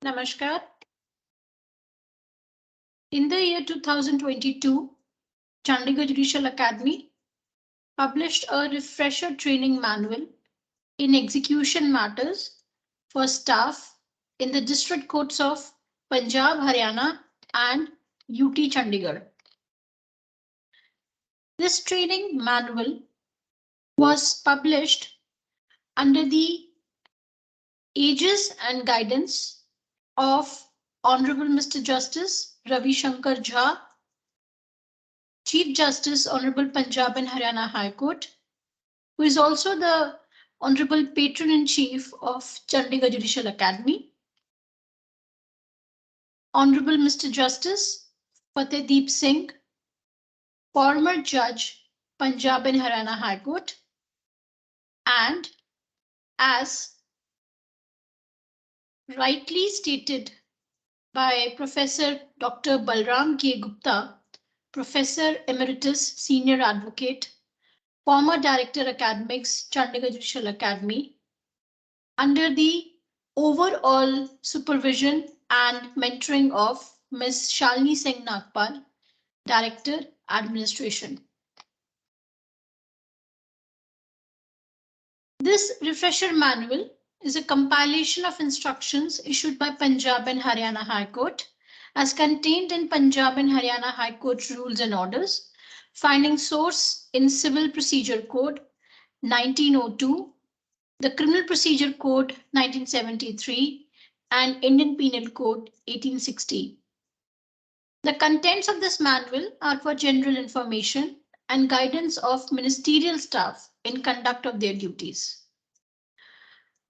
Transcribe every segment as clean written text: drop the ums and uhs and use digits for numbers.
Namaskar. In the year 2022, Chandigarh Judicial Academy published a refresher training manual in execution matters for staff in the district courts of Punjab, Haryana, and UT Chandigarh. This training manual was published under the aegis and guidance of Honorable Mr. Justice Ravi Shankar Jha, Chief Justice, Honorable Punjab and Haryana High Court, who is also the Honorable Patron-in-Chief of Chandigarh Judicial Academy, Honorable Mr. Justice Fatehdeep Singh, former Judge, Punjab and Haryana High Court, and as rightly stated by Professor Dr. Balram K. Gupta, Professor Emeritus Senior Advocate, former Director Academics, Chandigarh Judicial Academy, under the overall supervision and mentoring of Ms. Shalini Singh Nagpal, Director Administration. This refresher manual is a compilation of instructions issued by Punjab and Haryana High Court as contained in Punjab and Haryana High Court rules and orders, finding source in Civil Procedure Code 1902, the Criminal Procedure Code 1973, and Indian Penal Code 1860. The contents of this manual are for general information and guidance of ministerial staff in conduct of their duties.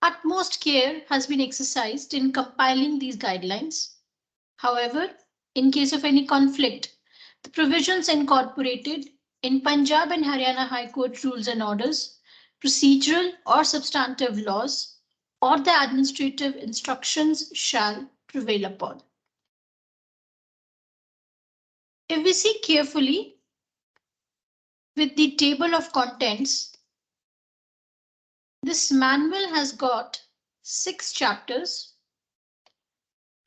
Utmost care has been exercised in compiling these guidelines. However, in case of any conflict, the provisions incorporated in Punjab and Haryana High Court rules and orders, procedural or substantive laws, or the administrative instructions shall prevail upon. If we see carefully with the table of contents, this manual has got 6 chapters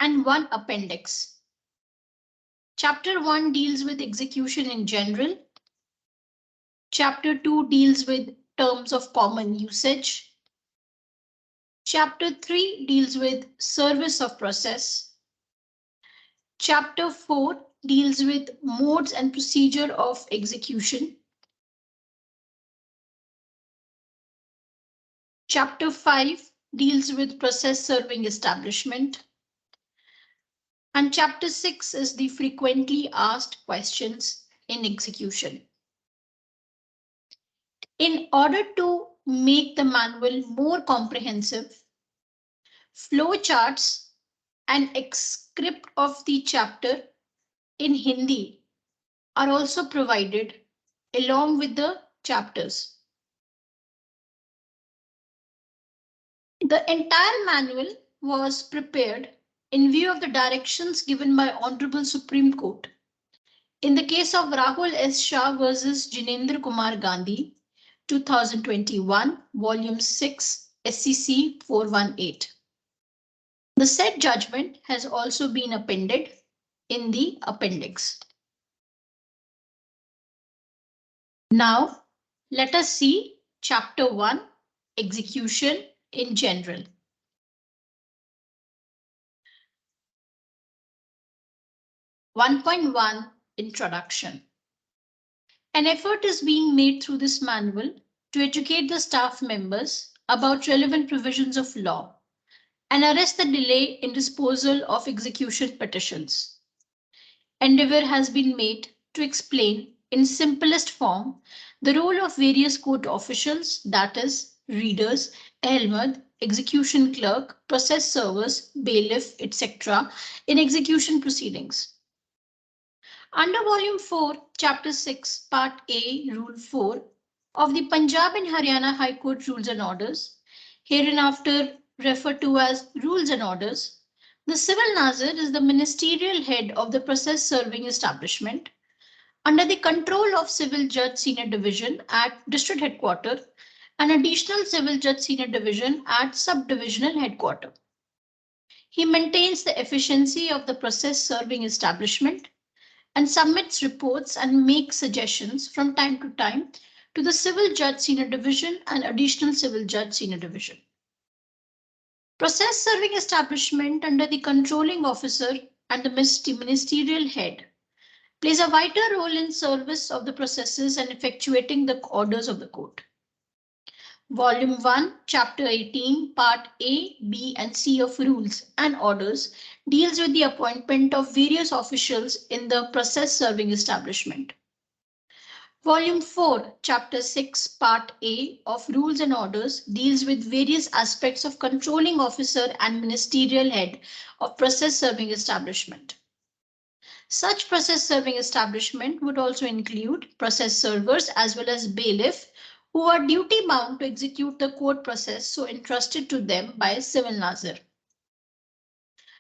and 1 appendix. Chapter 1 deals with execution in general. Chapter 2 deals with terms of common usage. Chapter 3 deals with service of process. Chapter 4 deals with modes and procedure of execution. Chapter 5 deals with process serving establishment. And chapter 6 is the frequently asked questions in execution. In order to make the manual more comprehensive, flow charts and script of the chapter in Hindi are also provided along with the chapters. The entire manual was prepared in view of the directions given by Honorable Supreme Court in the case of Rahul S. Shah versus Jinendra Kumar Gandhi, 2021, Volume 6, SCC 418. The said judgment has also been appended in the appendix. Now, let us see Chapter 1, Execution in General. (1.1) Introduction. An effort is being made through this manual to educate the staff members about relevant provisions of law and arrest the delay in disposal of execution petitions. Endeavor has been made to explain in simplest form the role of various court officials, that is, readers, ahmed, execution clerk, process servers, bailiff, etc. in execution proceedings. Under Volume 4, Chapter 6, Part A, Rule 4 of the Punjab and Haryana High Court Rules and Orders, hereinafter referred to as Rules and Orders, the Civil Nazir is the ministerial head of the process serving establishment under the control of Civil Judge Senior Division at District Headquarters and Additional Civil Judge Senior Division at Subdivisional Headquarters. He maintains the efficiency of the process serving establishment and submits reports and makes suggestions from time to time to the Civil Judge Senior Division and Additional Civil Judge Senior Division. Process serving establishment under the controlling officer and the ministerial head plays a vital role in service of the processes and effectuating the orders of the court. Volume 1, Chapter 18, Part A, B, and C of Rules and Orders deals with the appointment of various officials in the process serving establishment. Volume 4, Chapter 6, Part A of Rules and Orders deals with various aspects of controlling officer and ministerial head of process serving establishment. Such process serving establishment would also include process servers as well as bailiff, who are duty bound to execute the court process so entrusted to them by a civil nazir.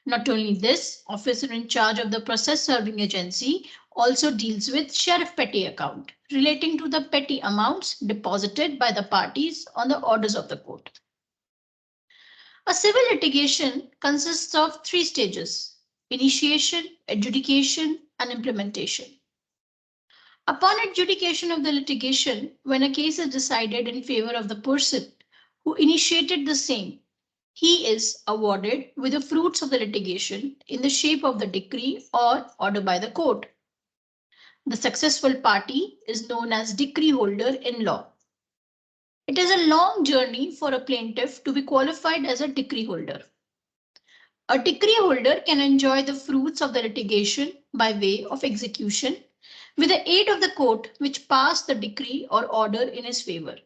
Not only this, officer in charge of the process serving agency also deals with sheriff petty account relating to the petty amounts deposited by the parties on the orders of the court. A civil litigation consists of 3 stages: initiation, adjudication, and implementation. Upon adjudication of the litigation, when a case is decided in favor of the person who initiated the same, he is awarded with the fruits of the litigation in the shape of the decree or order by the court. The successful party is known as decree holder in law. It is a long journey for a plaintiff to be qualified as a decree holder. A decree holder can enjoy the fruits of the litigation by way of execution with the aid of the court which passed the decree or order in his favor.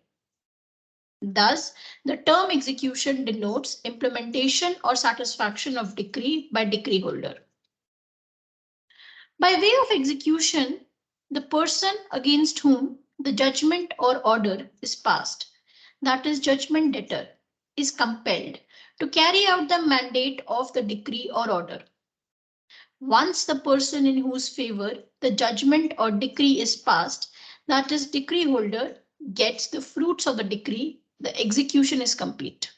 Thus, the term execution denotes implementation or satisfaction of decree by decree holder. By way of execution, the person against whom the judgment or order is passed, that is judgment debtor, is compelled to carry out the mandate of the decree or order. Once the person in whose favor the judgment or decree is passed, that is decree holder, gets the fruits of the decree, the execution is complete.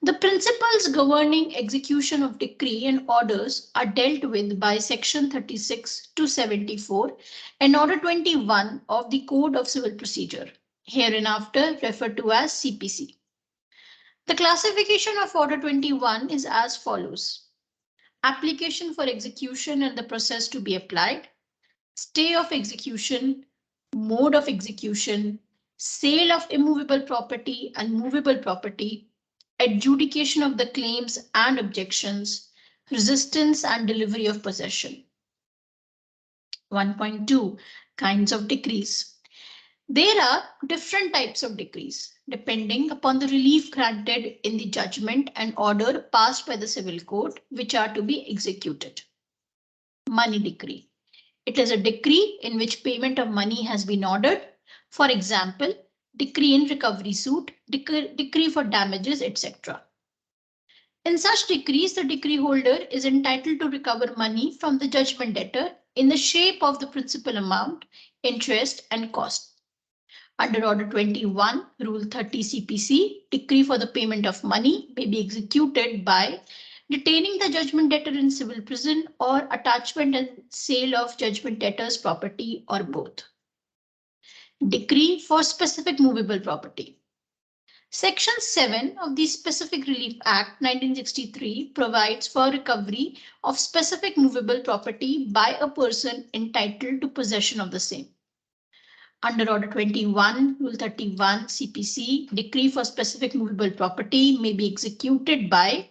The principles governing execution of decree and orders are dealt with by section 36 to 74 and order 21 of the Code of Civil Procedure, hereinafter referred to as CPC. The classification of order 21 is as follows: application for execution and the process to be applied, stay of execution, mode of execution, sale of immovable property and movable property, adjudication of the claims and objections, resistance and delivery of possession. 1.2 Kinds of decrees. There are different types of decrees depending upon the relief granted in the judgment and order passed by the civil court, which are to be executed. Money decree. It is a decree in which payment of money has been ordered. For example, decree in recovery suit, decree for damages, etc. In such decrees, the decree holder is entitled to recover money from the judgment debtor in the shape of the principal amount, interest, and cost. Under Order 21, Rule 30 CPC, decree for the payment of money may be executed by detaining the judgment debtor in civil prison or attachment and sale of judgment debtor's property or both. Decree for specific movable property. Section 7 of the Specific Relief Act 1963 provides for recovery of specific movable property by a person entitled to possession of the same. Under Order 21, Rule 31 CPC, decree for specific movable property may be executed by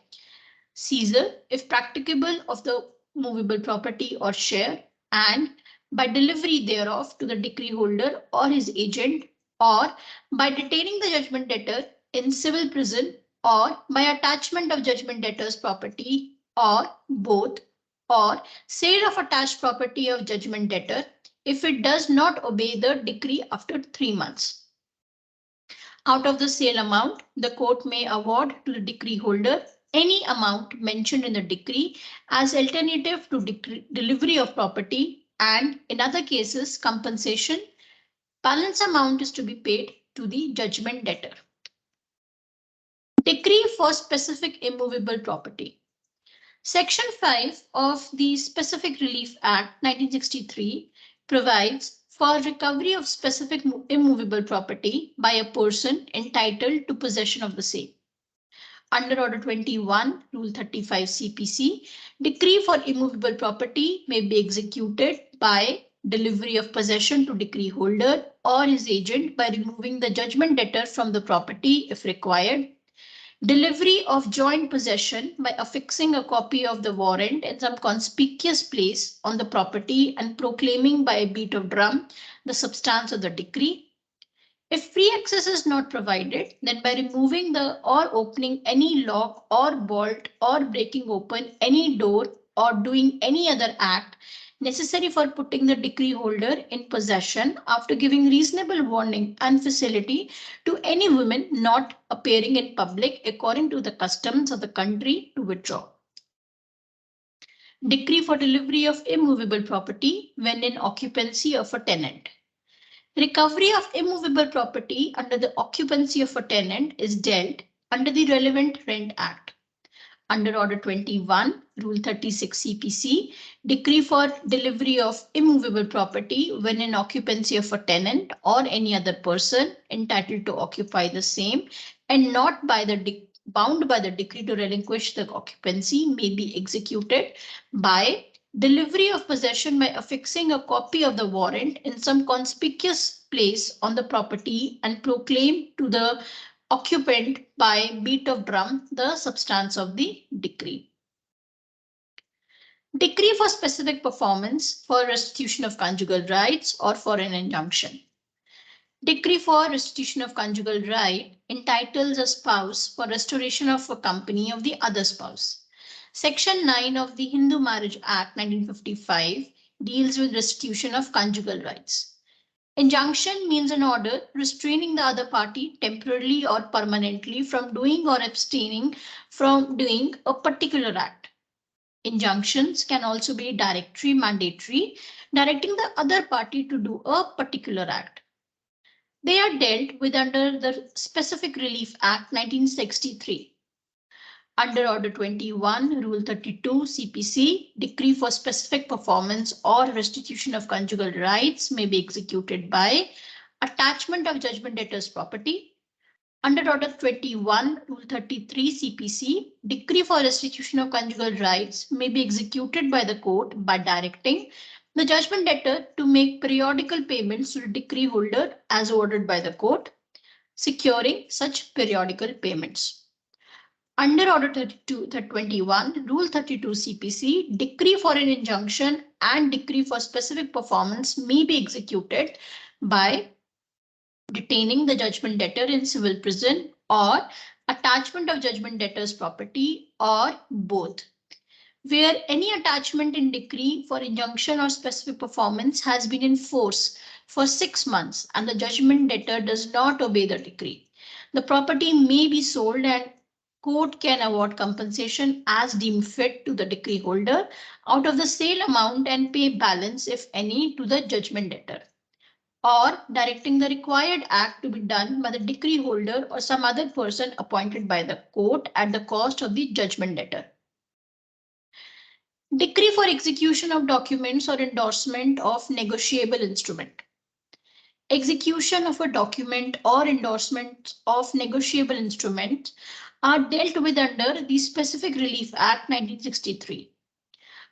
seizure, if practicable, of the movable property or share, and by delivery thereof to the decree holder or his agent, or by detaining the judgment debtor in civil prison, or by attachment of judgment debtor's property, or both, or sale of attached property of judgment debtor if it does not obey the decree after 3 months. Out of the sale amount, the court may award to the decree holder any amount mentioned in the decree as alternative to delivery of property, and in other cases, compensation. Balance amount is to be paid to the judgment debtor. Decree for specific immovable property. Section 5 of the Specific Relief Act 1963 provides for recovery of specific immovable property by a person entitled to possession of the same. Under Order 21, Rule 35 CPC, decree for immovable property may be executed by delivery of possession to decree holder or his agent by removing the judgment debtor from the property if required, delivery of joint possession by affixing a copy of the warrant in some conspicuous place on the property and proclaiming by a beat of drum the substance of the decree. If free access is not provided, then by removing the or opening any lock or bolt or breaking open any door or doing any other act necessary for putting the decree holder in possession after giving reasonable warning and facility to any woman not appearing in public according to the customs of the country to withdraw. Decree for delivery of immovable property when in occupancy of a tenant. Recovery of immovable property under the occupancy of a tenant is dealt under the relevant Rent Act. Under Order 21, Rule 36 CPC, decree for delivery of immovable property when in occupancy of a tenant or any other person entitled to occupy the same and not by the bound by the decree to relinquish the occupancy may be executed by delivery of possession by affixing a copy of the warrant in some conspicuous place on the property and proclaim to the occupant by beat of drum the substance of the decree. Decree for specific performance for restitution of conjugal rights or for an injunction. Decree for restitution of conjugal right entitles a spouse for restoration of a company of the other spouse. Section 9 of the Hindu Marriage Act 1955 deals with restitution of conjugal rights. Injunction means an order restraining the other party temporarily or permanently from doing or abstaining from doing a particular act. Injunctions can also be directory mandatory, directing the other party to do a particular act. They are dealt with under the Specific Relief Act 1963. Under Order 21, Rule 32 CPC, decree for specific performance or restitution of conjugal rights may be executed by attachment of judgment debtor's property. Under Order 21, Rule 33 CPC, decree for restitution of conjugal rights may be executed by the court by directing the judgment debtor to make periodical payments to the decree holder as ordered by the court, securing such periodical payments. Under Order 21, Rule 32 CPC, decree for an injunction and decree for specific performance may be executed by detaining the judgment debtor in civil prison or attachment of judgment debtor's property or both. Where any attachment in decree for injunction or specific performance has been in force for 6 months and the judgment debtor does not obey the decree, the property may be sold and court can award compensation as deemed fit to the decree holder out of the sale amount and pay balance, if any, to the judgment debtor, or directing the required act to be done by the decree holder or some other person appointed by the court at the cost of the judgment debtor. Decree for execution of documents or endorsement of negotiable instrument. Execution of a document or endorsement of negotiable instrument are dealt with under the Specific Relief Act 1963.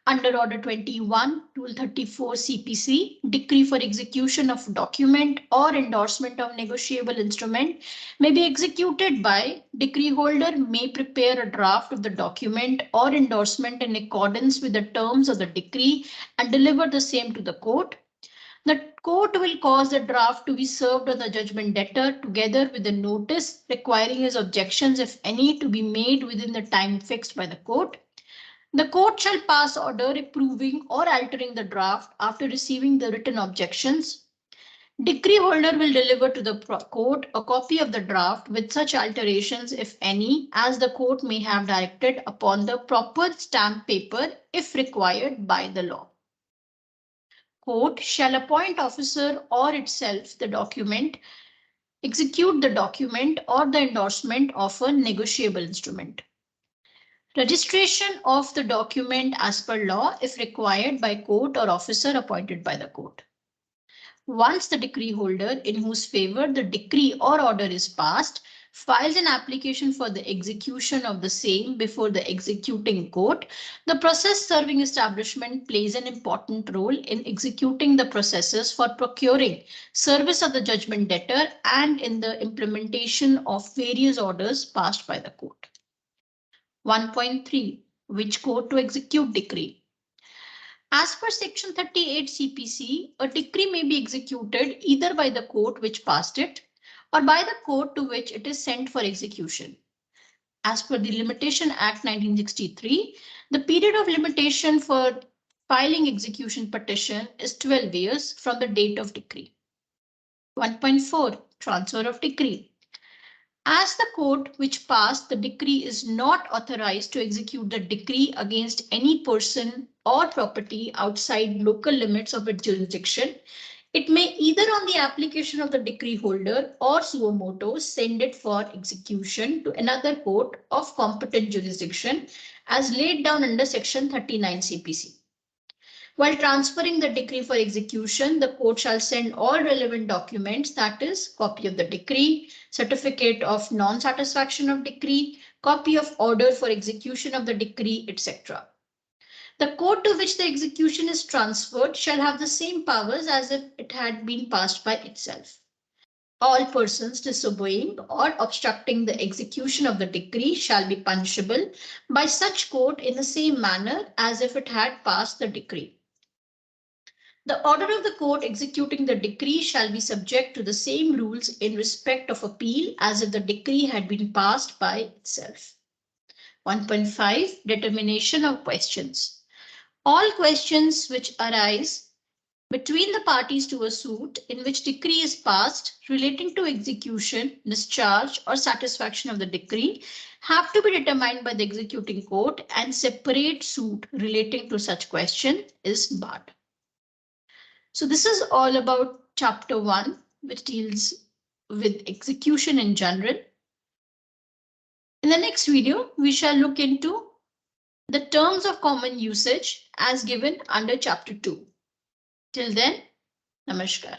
Under Order 21, Rule 34 CPC, decree for execution of document or endorsement of negotiable instrument may be executed by decree holder may prepare a draft of the document or endorsement in accordance with the terms of the decree and deliver the same to the court. The court will cause the draft to be served on the judgment debtor together with a notice requiring his objections, if any, to be made within the time fixed by the court. The court shall pass order approving or altering the draft after receiving the written objections. Decree holder will deliver to the court a copy of the draft with such alterations, if any, as the court may have directed upon the proper stamp paper if required by the law. Court shall appoint officer or itself the document execute the document or the endorsement of a negotiable instrument. Registration of the document as per law if required by court or officer appointed by the court. Once the decree holder in whose favor the decree or order is passed files an application for the execution of the same before the executing court, the process serving establishment plays an important role in executing the processes for procuring service of the judgment debtor and in the implementation of various orders passed by the court. 1.3. Which court to execute decree? As per section 38 CPC, a decree may be executed either by the court which passed it or by the court to which it is sent for execution. As per the Limitation Act 1963, the period of limitation for filing execution petition is 12 years from the date of decree. 1.4. Transfer of decree. As the court which passed the decree is not authorized to execute the decree against any person or property outside local limits of its jurisdiction, it may either on the application of the decree holder or suo motu send it for execution to another court of competent jurisdiction as laid down under section 39 CPC. While transferring the decree for execution, the court shall send all relevant documents, that is, copy of the decree, certificate of non-satisfaction of decree, copy of order for execution of the decree, etc. The court to which the execution is transferred shall have the same powers as if it had been passed by itself. All persons disobeying or obstructing the execution of the decree shall be punishable by such court in the same manner as if it had passed the decree. The order of the court executing the decree shall be subject to the same rules in respect of appeal as if the decree had been passed by itself. 1.5. Determination of questions. All questions which arise between the parties to a suit in which decree is passed relating to execution, discharge, or satisfaction of the decree have to be determined by the executing court, and separate suit relating to such question is barred. So this is all about chapter 1, which deals with execution in general. In the next video, we shall look into the terms of common usage as given under chapter 2. Till then, namaskar.